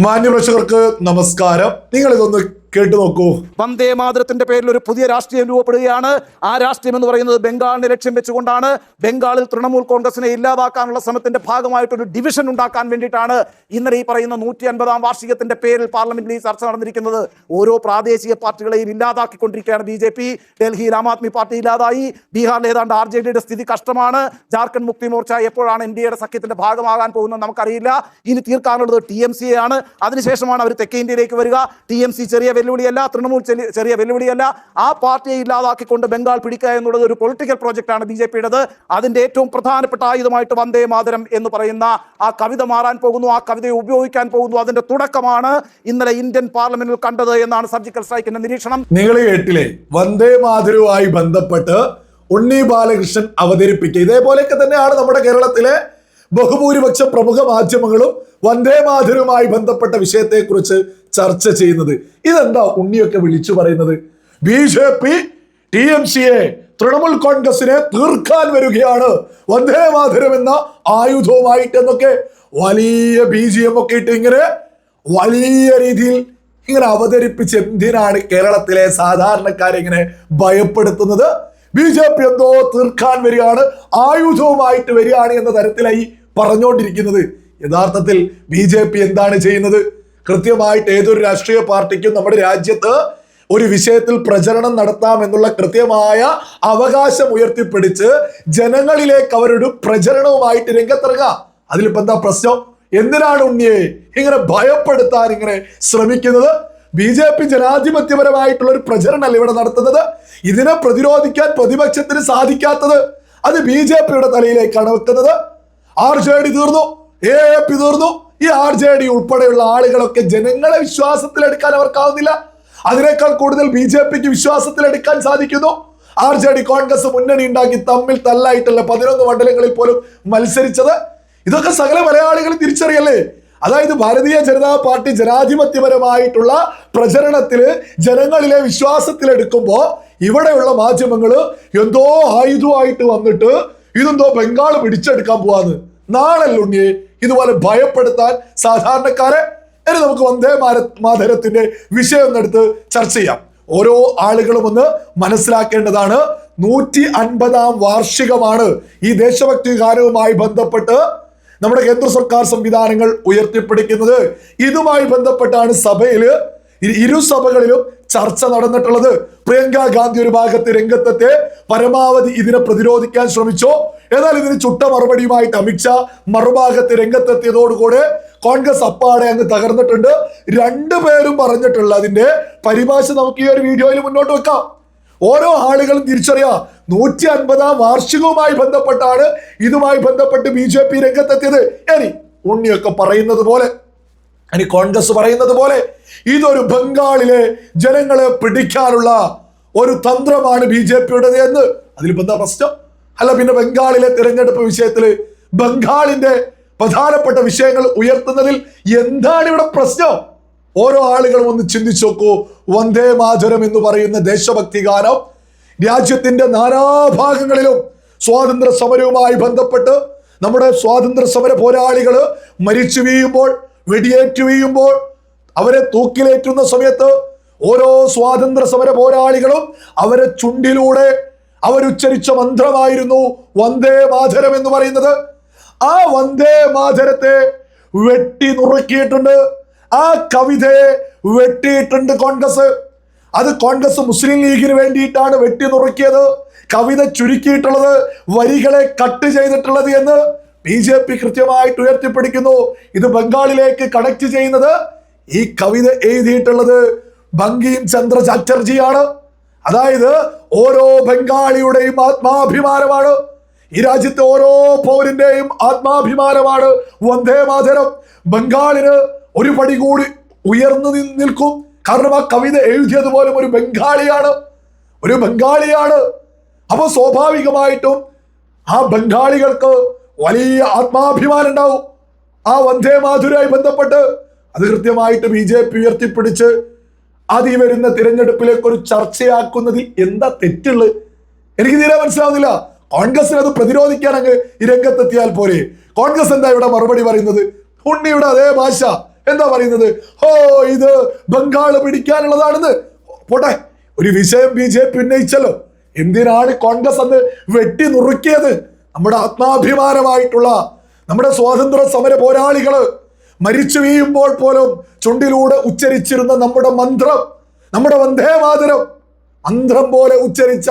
മാന്യപ്രേക്ഷകർക്ക് നമസ്കാരം. നിങ്ങൾ ഇതൊന്ന് കേട്ടു നോക്കൂ. വന്ദേ മാതരത്തിന്റെ പേരിൽ ഒരു പുതിയ രാഷ്ട്രീയം രൂപപ്പെടുകയാണ്. ആ രാഷ്ട്രീയം എന്ന് പറയുന്നത് ബംഗാളിനെ ലക്ഷ്യം വെച്ചുകൊണ്ടാണ്. ബംഗാളിൽ തൃണമൂൽ കോൺഗ്രസിനെ ഇല്ലാതാക്കാനുള്ള ശ്രമത്തിന്റെ ഭാഗമായിട്ടൊരു ഡിവിഷൻ ഉണ്ടാക്കാൻ വേണ്ടിയിട്ടാണ് ഇന്നലെ ഈ പറയുന്ന 150-ാം വാർഷികത്തിന്റെ പേരിൽ പാർലമെന്റിൽ ഈ ചർച്ച നടന്നിരിക്കുന്നത്. ഓരോ പ്രാദേശിക പാർട്ടികളെയും ഇല്ലാതാക്കിക്കൊണ്ടിരിക്കുകയാണ് BJP. ഡൽഹിയിൽ ആം ആദ്മി പാർട്ടി ഇല്ലാതായി. ബീഹാറിൽ ഏതാണ്ട് RJDയുടെ സ്ഥിതി കഷ്ടമാണ്. ജാർഖണ്ഡ് മുക്തി മോർച്ച എപ്പോഴാണ് NDAയുടെ സഖ്യത്തിന്റെ ഭാഗമാകാൻ പോകുന്നത് നമുക്കറിയില്ല. ഇനി തീർക്കാനുള്ളത് TMC ആണ്. അതിനുശേഷമാണ് അവർ തെക്കേ ഇന്ത്യയിലേക്ക് വരിക. TMC ചെറിയ വെല്ലുവിളിയല്ല, തൃണമൂൽ ചെറിയ വെല്ലുവിളിയല്ല. ആ പാർട്ടിയെ ഇല്ലാതാക്കിക്കൊണ്ട് ബംഗാൾ പിടിക്കുക എന്നുള്ളത് ഒരു പൊളിറ്റിക്കൽ പ്രോജക്റ്റാണ് BJPയുടേത്. അതിന്റെ ഏറ്റവും പ്രധാനപ്പെട്ട ആയുധമായിട്ട് വന്ദേ മാതരം എന്ന് പറയുന്ന ആ കവിത മാറാൻ പോകുന്നു. ആ കവിതയെ ഉപയോഗിക്കാൻ പോകുന്നു. അതിന്റെ തുടക്കമാണ് ഇന്നലെ ഇന്ത്യൻ പാർലമെന്റിൽ കണ്ടത് എന്നാണ് സർജിക്കൽ സ്ട്രൈക്കിന്റെ നിരീക്ഷണം. നിങ്ങൾ കേട്ടില്ലേ? വന്ദേ മാതരവുമായി ബന്ധപ്പെട്ട് ഉണ്ണി ബാലകൃഷ്ണൻ അവതരിപ്പിക്കുക. ഇതേപോലെയൊക്കെ തന്നെയാണ് നമ്മുടെ കേരളത്തിലെ ബഹുഭൂരിപക്ഷം പ്രമുഖ മാധ്യമങ്ങളും വന്ദേ മാതരവുമായി ബന്ധപ്പെട്ട വിഷയത്തെക്കുറിച്ച് ചർച്ച ചെയ്യുന്നത്. ഇതെന്താ ഉണ്ണിയൊക്കെ വിളിച്ചു പറയുന്നത്? BJP TMCയെ തൃണമൂൽ കോൺഗ്രസിനെ തീർക്കാൻ വരികയാണ് വന്ദേ മാതരം എന്ന ആയുധവുമായിട്ട് എന്നൊക്കെ വലിയ BGM ഒക്കെ ഇട്ട് ഇങ്ങനെ വലിയ രീതിയിൽ ഇങ്ങനെ അവതരിപ്പിച്ച് എന്തിനാണ് കേരളത്തിലെ സാധാരണക്കാരെ ഇങ്ങനെ ഭയപ്പെടുത്തുന്നത്? BJP എന്തോ തീർക്കാൻ വരികയാണ്, ആയുധവുമായിട്ട് വരികയാണ് എന്ന തരത്തിലായി പറഞ്ഞുകൊണ്ടിരിക്കുന്നത്. യഥാർത്ഥത്തിൽ BJP എന്താണ് ചെയ്യുന്നത്? കൃത്യമായിട്ട് ഏതൊരു രാഷ്ട്രീയ പാർട്ടിക്കും നമ്മുടെ രാജ്യത്ത് ഒരു വിഷയത്തിൽ പ്രചരണം നടത്താം എന്നുള്ള കൃത്യമായ അവകാശം ഉയർത്തിപ്പിടിച്ച് ജനങ്ങളിലേക്ക് അവരൊരു പ്രചരണവുമായിട്ട് രംഗത്തിറങ്ങുക. അതിലിപ്പോ എന്താ പ്രശ്നം? എന്തിനാണ് ഉണ്ണിയെ ഇങ്ങനെ ഭയപ്പെടുത്താൻ ഇങ്ങനെ ശ്രമിക്കുന്നത്? BJP ജനാധിപത്യപരമായിട്ടുള്ള ഒരു പ്രചരണമല്ല ഇവിടെ നടത്തുന്നത്. ഇതിനെ പ്രതിരോധിക്കാൻ പ്രതിപക്ഷത്തിന് സാധിക്കാത്തത് അത് BJPയുടെ തലയിലേക്കാണ് വെക്കുന്നത്. RJD തീർന്നു, AAP തീർന്നു. ഈ RJD ഉൾപ്പെടെയുള്ള ആളുകളൊക്കെ ജനങ്ങളെ വിശ്വാസത്തിലെടുക്കാൻ അവർക്കാവുന്നില്ല. അതിനേക്കാൾ കൂടുതൽ BJPക്ക് വിശ്വാസത്തിലെടുക്കാൻ സാധിക്കുന്നു. RJD കോൺഗ്രസ് മുന്നണി ഉണ്ടാക്കി തമ്മിൽ തല്ലായിട്ടല്ല 11 മണ്ഡലങ്ങളിൽ പോലും മത്സരിച്ചത്. ഇതൊക്കെ സകല മലയാളികളും തിരിച്ചറിയല്ലേ? അതായത് ഭാരതീയ ജനതാ പാർട്ടി ജനാധിപത്യപരമായിട്ടുള്ള പ്രചരണത്തില് ജനങ്ങളിലെ വിശ്വാസത്തിലെടുക്കുമ്പോ ഇവിടെയുള്ള മാധ്യമങ്ങള് എന്തോ ആയുധമായിട്ട് വന്നിട്ട് ഇതെന്തോ ബംഗാൾ പിടിച്ചെടുക്കാൻ പോവാന്ന്. നാളെ ഉണ്ണിയെ ഇതുപോലെ ഭയപ്പെടുത്താൻ സാധാരണക്കാരെ. ഇനി നമുക്ക് വന്ദേ മാതരത്തിന്റെ വിഷയം ഒന്നെടുത്ത് ചർച്ച ചെയ്യാം. ഓരോ ആളുകളും ഒന്ന് മനസ്സിലാക്കേണ്ടതാണ്. 150-ാം വാർഷികമാണ് ഈ ദേശഭക്തി ഗാനവുമായി ബന്ധപ്പെട്ട് നമ്മുടെ കേന്ദ്ര സർക്കാർ സംവിധാനങ്ങൾ ഉയർത്തിപ്പിടിക്കുന്നത്. ഇതുമായി ബന്ധപ്പെട്ടാണ് സഭയില് ഇരു സഭകളിലും ചർച്ച നടന്നിട്ടുള്ളത്. പ്രിയങ്ക ഗാന്ധി ഒരു ഭാഗത്ത് രംഗത്തെ പരമാവധി ഇതിനെ പ്രതിരോധിക്കാൻ ശ്രമിച്ചു. എന്നാൽ ഇതിന് ചുട്ട മറുപടിയുമായിട്ട് അമിത്ഷാ മറുഭാഗത്ത് രംഗത്തെത്തിയതോടുകൂടെ കോൺഗ്രസ് അപ്പാടെ അങ്ങ് തകർന്നിട്ടുണ്ട്. രണ്ടുപേരും പറഞ്ഞിട്ടുള്ള അതിന്റെ പരിഭാഷ നമുക്ക് ഈ ഒരു വീഡിയോയിൽ മുന്നോട്ട് വെക്കാം. ഓരോ ആളുകളും തിരിച്ചറിയാം 150-ാം വാർഷികവുമായി ബന്ധപ്പെട്ടാണ് ഇതുമായി ബന്ധപ്പെട്ട് BJP രംഗത്തെത്തിയത്. ഇനി ഉണ്ണിയൊക്കെ പറയുന്നത് പോലെ, ഇനി കോൺഗ്രസ് പറയുന്നത് പോലെ ഇതൊരു ബംഗാളിലെ ജനങ്ങളെ പിടിക്കാനുള്ള ഒരു തന്ത്രമാണ് BJPയുടേത് എന്ന് അതിലിപ്പോ എന്താ പ്രശ്നം? അല്ല പിന്നെ ബംഗാളിലെ തിരഞ്ഞെടുപ്പ് വിഷയത്തില് ബംഗാളിന്റെ പ്രധാനപ്പെട്ട വിഷയങ്ങൾ ഉയർത്തുന്നതിൽ എന്താണ് ഇവിടെ പ്രശ്നം? ഓരോ ആളുകളും ഒന്ന് ചിന്തിച്ചു നോക്കൂ. വന്ദേ മാതരം എന്ന് പറയുന്ന ദേശഭക്തി ഗാനം രാജ്യത്തിന്റെ നാനാഭാഗങ്ങളിലും സ്വാതന്ത്ര്യ സമരവുമായി ബന്ധപ്പെട്ട് നമ്മുടെ സ്വാതന്ത്ര്യ സമര പോരാളികള് മരിച്ചു വീഴുമ്പോൾ, വെടിയേറ്റു വീഴുമ്പോൾ, അവരെ തൂക്കിലേറ്റുന്ന സമയത്ത് ഓരോ സ്വാതന്ത്ര്യ സമര പോരാളികളും അവരെ ചുണ്ടിലൂടെ അവരുച്ചരിച്ച മന്ത്രമായിരുന്നു വന്ദേ മാതരം എന്ന് പറയുന്നത്. ആ വന്ദേ മാതരത്തെ വെട്ടി നുറുക്കിയിട്ടുണ്ട്. ആ കവിതയെ വെട്ടിയിട്ടുണ്ട് കോൺഗ്രസ്. അത് കോൺഗ്രസ് മുസ്ലിം ലീഗിന് വേണ്ടിയിട്ടാണ് വെട്ടി നുറുക്കിയത്. കവിത ചുരുക്കിയിട്ടുള്ളത്, വരികളെ കട്ട് ചെയ്തിട്ടുള്ളത് എന്ന് BJP കൃത്യമായിട്ട് ഉയർത്തിപ്പിടിക്കുന്നു. ഇത് ബംഗാളിലേക്ക് കണക്ട് ചെയ്യുന്നത്, ഈ കവിത എഴുതിയിട്ടുള്ളത് ബങ്കിം ചന്ദ്ര ചാറ്റർജിയാണ്. അതായത് ഓരോ ബംഗാളിയുടെയും ആത്മാഭിമാനമാണ്, ഈ രാജ്യത്തെ ഓരോ പൗരന്റെയും ആത്മാഭിമാനമാണ് വന്ദേ മാതരം. ബംഗാളിന് ഒരു പടി കൂടി ഉയർന്നു നിൽക്കും. കാരണം ആ കവിത എഴുതിയതുപോലും ഒരു ബംഗാളിയാണ്. അപ്പൊ സ്വാഭാവികമായിട്ടും ആ ബംഗാളികൾക്ക് വലിയ ആത്മാഭിമാനം ഉണ്ടാവും ആ വന്ദേ മാതരവുമായി ബന്ധപ്പെട്ട്. അത് കൃത്യമായിട്ട് BJP ഉയർത്തിപ്പിടിച്ച് അത് ഈ വരുന്ന തിരഞ്ഞെടുപ്പിലേക്ക് ഒരു ചർച്ചയാക്കുന്നതിൽ എന്താ തെറ്റുള്ളത്? എനിക്ക് തീരെ മനസ്സിലാവുന്നില്ല. കോൺഗ്രസിന് അത് പ്രതിരോധിക്കാൻ അങ്ങ് ഈ രംഗത്തെത്തിയാൽ പോരെ. കോൺഗ്രസ് എന്താ ഇവിടെ മറുപടി പറയുന്നത്? ഉണ്ണിയുടെ അതേ ഭാഷ എന്താ പറയുന്നത്? ഓ, ഇത് ബംഗാൾ പിടിക്കാനുള്ളതാണെന്ന്. പോട്ടെ, ഒരു വിഷയം BJP ഉന്നയിച്ചല്ലോ. എന്തിനാണ് കോൺഗ്രസ് അന്ന് വെട്ടി നുറുക്കിയത്? നമ്മുടെ ആത്മാഭിമാനമായിട്ടുള്ള നമ്മുടെ സ്വാതന്ത്ര്യ സമര പോരാളികള് മരിച്ചു വീഴുമ്പോൾ പോലും ചുണ്ടിലൂടെ ഉച്ചരിച്ചിരുന്ന നമ്മുടെ മന്ത്രം, നമ്മുടെ വന്ദേ മാതരം, മന്ത്രം പോലെ ഉച്ചരിച്ച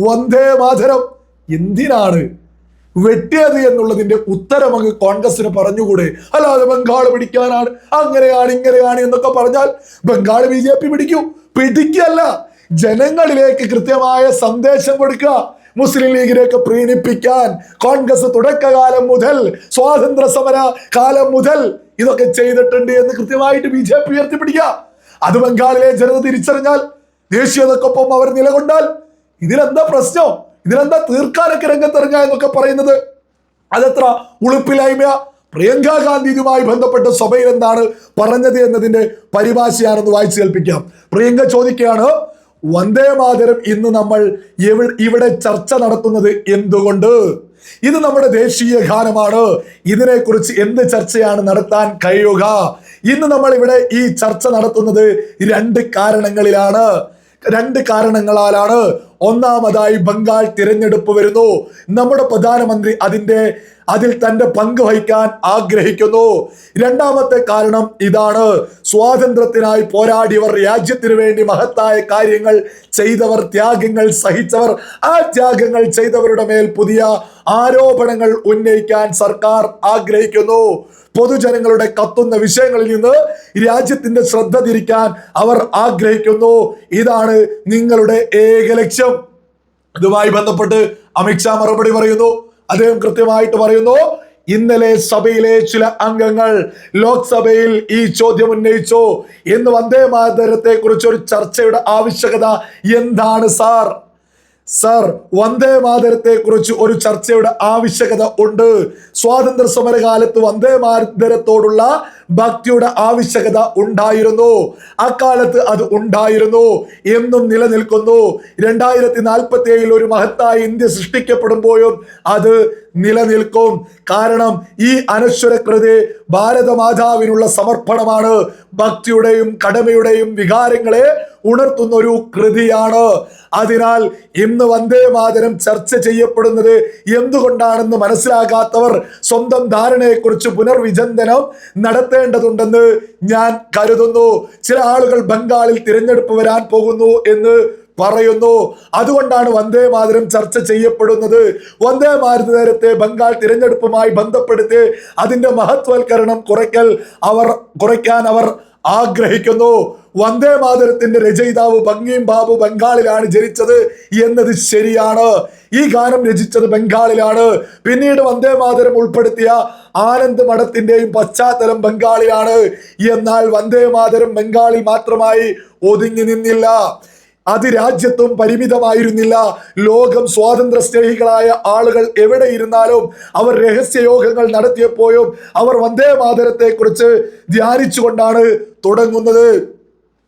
വന്ദേ മാതരം എന്തിനാണ് വെട്ടിയത് എന്നുള്ളതിന്റെ ഉത്തരം അങ്ങ് കോൺഗ്രസിന് പറഞ്ഞുകൂടെ? അല്ലാതെ ബംഗാൾ പിടിക്കാനാണ്, അങ്ങനെയാണ്, ഇങ്ങനെയാണ് എന്നൊക്കെ പറഞ്ഞാൽ ബംഗാൾ BJP പിടിക്കല്ല, ജനങ്ങളിലേക്ക് കൃത്യമായ സന്ദേശം കൊടുക്കുക. മുസ്ലിം ലീഗിലേക്ക് പ്രീണിപ്പിക്കാൻ കോൺഗ്രസ് തുടക്കകാലം മുതൽ, സ്വാതന്ത്ര്യ സമര കാലം മുതൽ ഇതൊക്കെ ചെയ്തിട്ടുണ്ട് എന്ന് കൃത്യമായിട്ട് BJP ഉയർത്തിപ്പിടിക്കുക. അത് ബംഗാളിലെ ജനത തിരിച്ചറിഞ്ഞാൽ, ദേശീയതക്കൊപ്പം അവർ നിലകൊണ്ടാൽ ഇതിലെന്താ പ്രശ്നം? ഇതിലെന്താ തീർക്കാനൊക്കെ രംഗത്തിറങ്ങുക എന്നൊക്കെ പറയുന്നത്? അതെത്ര ഉളുപ്പില്ലായ്മ! പ്രിയങ്ക ഗാന്ധി ഇതുമായി ബന്ധപ്പെട്ട സഭയിൽ എന്താണ് പറഞ്ഞത് എന്നതിന്റെ പരിഭാഷയാണെന്ന് വായിച്ചു കേൾപ്പിക്കാം. പ്രിയങ്ക ചോദിക്കുകയാണ്, വന്ദേ മാതരം ഇന്ന് നമ്മൾ ഇവിടെ ചർച്ച നടത്തുന്നത് എന്തുകൊണ്ട്? ഇത് നമ്മുടെ ദേശീയ ഗാനമാണ്. ഇതിനെക്കുറിച്ച് എന്ത് ചർച്ചയാണ് നടത്താൻ കഴിയുക? ഇന്ന് നമ്മൾ ഇവിടെ ഈ ചർച്ച നടത്തുന്നത് രണ്ട് കാരണങ്ങളാലാണ്. ഒന്നാമതായി ബംഗാൾ തിരഞ്ഞെടുപ്പ് വരുന്നു. നമ്മുടെ പ്രധാനമന്ത്രി അതിൽ തന്റെ പങ്ക് വഹിക്കാൻ ആഗ്രഹിക്കുന്നു. രണ്ടാമത്തെ കാരണം ഇതാണ്, സ്വാതന്ത്ര്യത്തിനായി പോരാടിയവർ, രാജ്യത്തിനു വേണ്ടി മഹത്തായ കാര്യങ്ങൾ ചെയ്തവർ, ത്യാഗങ്ങൾ സഹിച്ചവർ, ആ ത്യാഗങ്ങൾ ചെയ്തവരുടെ മേൽ പുതിയ ആരോപണങ്ങൾ ഉന്നയിക്കാൻ സർക്കാർ ആഗ്രഹിക്കുന്നു. പൊതുജനങ്ങളുടെ കത്തുന്ന വിഷയങ്ങളിൽ നിന്ന് രാജ്യത്തിന്റെ ശ്രദ്ധ തിരിക്കാൻ അവർ ആഗ്രഹിക്കുന്നു. ഇതാണ് നിങ്ങളുടെ ഏക ലക്ഷ്യം. ഇതുമായി ബന്ധപ്പെട്ട് അമിത്ഷാ മറുപടി പറയുന്നു. അദ്ദേഹം കൃത്യമായിട്ട് പറയുന്നു, ഇന്നലെ സഭയിലെ ചില അംഗങ്ങൾ ലോക്സഭയിൽ ഈ ചോദ്യം ഉന്നയിച്ചു. എന്ന് വന്ദേ മാതരത്തെ കുറിച്ച് ഒരു ചർച്ചയുടെ ആവശ്യകത എന്താണ് സർ, വന്ദേ മാതരത്തെ കുറിച്ച് ഒരു ചർച്ചയുടെ ആവശ്യകത ഉണ്ട്. സ്വാതന്ത്ര്യ സമരകാലത്ത് വന്ദേ മാതരത്തോടുള്ള ഭക്തിയുടെ ആവശ്യകത ഉണ്ടായിരുന്നു. അക്കാലത്ത് അത് ഉണ്ടായിരുന്നു, എന്നും നിലനിൽക്കുന്നു. 2047 ഒരു മഹത്തായ ഇന്ത്യ സൃഷ്ടിക്കപ്പെടുമ്പോഴും അത് നിലനിൽക്കും. കാരണം ഈ അനശ്വര കൃതി ഭാരതമാതാവിനുള്ള സമർപ്പണമാണ്. ഭക്തിയുടെയും കടമയുടെയും വികാരങ്ങളെ ഉണർത്തുന്ന ഒരു കൃതിയാണ്. അതിനാൽ ഇന്ന് വന്ദേ മാതരം ചർച്ച ചെയ്യപ്പെടുന്നത് എന്തുകൊണ്ടാണെന്ന് മനസ്സിലാകാത്തവർ സ്വന്തം ധാരണയെക്കുറിച്ച് പുനർവിചിന്തനം നടത്തേണ്ടതുണ്ടെന്ന് ഞാൻ കരുതുന്നു. ചില ആളുകൾ ബംഗാളിൽ തിരഞ്ഞെടുപ്പ് വരാൻ പോകുന്നു എന്ന് പറയുന്നു. അതുകൊണ്ടാണ് വന്ദേ മാതരം ചർച്ച ചെയ്യപ്പെടുന്നത്. വന്ദേ മാതരത്തെ ബംഗാൾ തിരഞ്ഞെടുപ്പുമായി ബന്ധപ്പെടുത്തി അതിന്റെ മഹത്വൽക്കരണം കുറയ്ക്കാൻ അവർ ആഗ്രഹിക്കുന്നു. വന്ദേ മാതരത്തിന്റെ രചയിതാവ് ബംഗീം ബാബു ബംഗാളിലാണ് ജനിച്ചത് എന്നത് ശരിയാണ്. ഈ ഗാനം രചിച്ചത് ബംഗാളിലാണ്. പിന്നീട് വന്ദേ മാതരം ഉൾപ്പെടുത്തിയ ആനന്ദ് മഠത്തിന്റെയും പശ്ചാത്തലം ബംഗാളിലാണ്. എന്നാൽ വന്ദേ മാതരം ബംഗാളിൽ മാത്രമായി ഒതുങ്ങി നിന്നില്ല. അത് രാജ്യത്തും പരിമിതമായിരുന്നില്ല. ലോകം സ്വാതന്ത്ര്യ സ്നേഹികളായ ആളുകൾ എവിടെ ഇരുന്നാലും അവർ രഹസ്യയോഗങ്ങൾ നടത്തിയപ്പോഴും അവർ വന്ദേ മാതരത്തെ കുറിച്ച് ധ്യാനിച്ചുകൊണ്ടാണ് തുടങ്ങുന്നത്.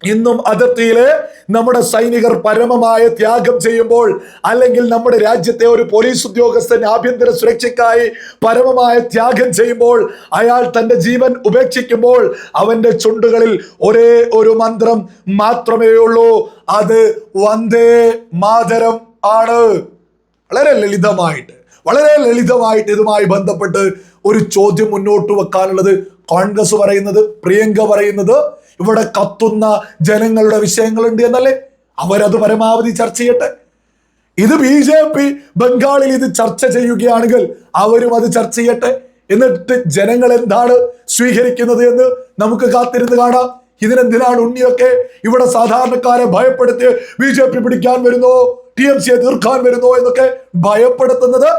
ഇന്നും അതിർത്തിയിലെ നമ്മുടെ സൈനികർ പരമമായ ത്യാഗം ചെയ്യുമ്പോൾ, അല്ലെങ്കിൽ നമ്മുടെ രാജ്യത്തെ ഒരു പോലീസ് ഉദ്യോഗസ്ഥൻ ആഭ്യന്തര സുരക്ഷയ്ക്കായി പരമമായ ത്യാഗം ചെയ്യുമ്പോൾ, അയാൾ തന്റെ ജീവൻ ഉപേക്ഷിക്കുമ്പോൾ അവന്റെ ചുണ്ടുകളിൽ ഒരേ ഒരു മന്ത്രം മാത്രമേ ഉള്ളൂ. അത് വന്ദേ മാതരം ആണ്. വളരെ ലളിതമായിട്ട് ഇതുമായി ബന്ധപ്പെട്ട് ഒരു ചോദ്യം മുന്നോട്ട് വെക്കാനുള്ളത് കോൺഗ്രസ് പറയുന്നത്, പ്രിയങ്ക പറയുന്നത്, ഇവിടെ കത്തുന്ന ജനങ്ങളുടെ വിഷയങ്ങളുണ്ട് എന്നല്ലേ? അവരത് പരമാവധി ചർച്ച ചെയ്യട്ടെ. ഇത് BJP ബംഗാളിൽ ഇത് ചർച്ച ചെയ്യുകയാണെങ്കിൽ അവരും അത് ചർച്ച ചെയ്യട്ടെ. എന്നിട്ട് ജനങ്ങൾ എന്താണ് സ്വീകരിക്കുന്നത് എന്ന് നമുക്ക് കാത്തിരുന്ന് കാണാം. ഇതിനെന്തിനാണ് ഉണ്ണിയൊക്കെ ഇവിടെ സാധാരണക്കാരെ ഭയപ്പെടുത്തി BJP പിടിക്കാൻ വരുന്നോ, TMCയെ തീർക്കാൻ വരുന്നോ എന്നൊക്കെ ഭയപ്പെടുത്തുന്നത്?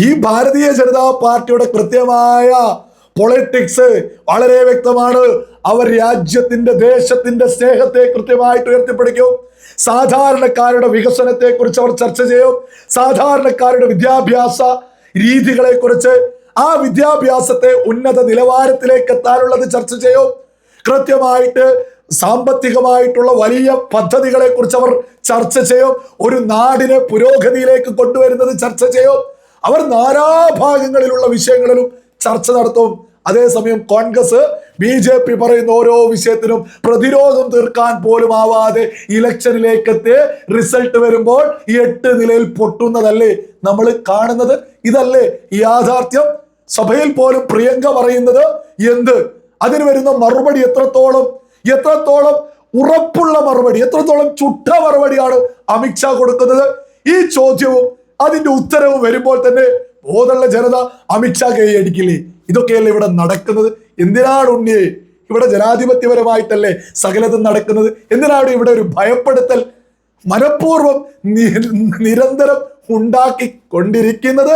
ഈ ഭാരതീയ ജനതാ പാർട്ടിയുടെ കൃത്യമായ പൊളിറ്റിക്സ് വളരെ വ്യക്തമാണ്. അവർ രാജ്യത്തിന്റെ, ദേശത്തിന്റെ സ്നേഹത്തെ കൃത്യമായിട്ട് ഉയർത്തിപ്പിടിക്കും. സാധാരണക്കാരുടെ വികസനത്തെ കുറിച്ച് അവർ ചർച്ച ചെയ്യും. സാധാരണക്കാരുടെ വിദ്യാഭ്യാസ രീതികളെ കുറിച്ച്, ആ വിദ്യാഭ്യാസത്തെ ഉന്നത നിലവാരത്തിലേക്ക് എത്താനുള്ളത് ചർച്ച ചെയ്യും. കൃത്യമായിട്ട് സാമ്പത്തികമായിട്ടുള്ള വലിയ പദ്ധതികളെ കുറിച്ച് അവർ ചർച്ച ചെയ്യും. ഒരു നാടിനെ പുരോഗതിയിലേക്ക് കൊണ്ടുവരുന്നത് ചർച്ച ചെയ്യും. അവർ നാനാഭാഗങ്ങളിലുള്ള വിഷയങ്ങളിലും ചർച്ച നടത്തും. അതേസമയം കോൺഗ്രസ് BJP പറയുന്ന ഓരോ വിഷയത്തിനും പ്രതിരോധം തീർക്കാൻ പോലും ആവാതെ ഇലക്ഷനിലേക്ക് എത്തി റിസൾട്ട് വരുമ്പോൾ 8 നിലയിൽ പൊട്ടുന്നതല്ലേ നമ്മൾ കാണുന്നത്? ഇതല്ലേ യാഥാർത്ഥ്യം? സഭയിൽ പോലും പ്രിയങ്ക പറയുന്നത് എന്ത്? അതിന് വരുന്ന മറുപടി എത്രത്തോളം ഉറപ്പുള്ള മറുപടി, എത്രത്തോളം ചുട്ട മറുപടിയാണ് അമിത്ഷാ കൊടുക്കുന്നത്? ഈ ചോദ്യവും അതിന്റെ ഉത്തരവും വരുമ്പോൾ തന്നെ ബോധമുള്ള ജനത അമിത്ഷാ കൈയടിക്കില്ലേ? ഇതൊക്കെയല്ലേ ഇവിടെ നടക്കുന്നത്? എന്തിനാണ് ഉണ്ണിയെ ഇവിടെ ജനാധിപത്യപരമായിട്ടല്ലേ സകലതും നടക്കുന്നത്? എന്തിനാണ് ഇവിടെ ഒരു ഭയപ്പെടുത്തൽ മനഃപൂർവ്വം നിരന്തരം ഉണ്ടാക്കിക്കൊണ്ടിരിക്കുന്നത്?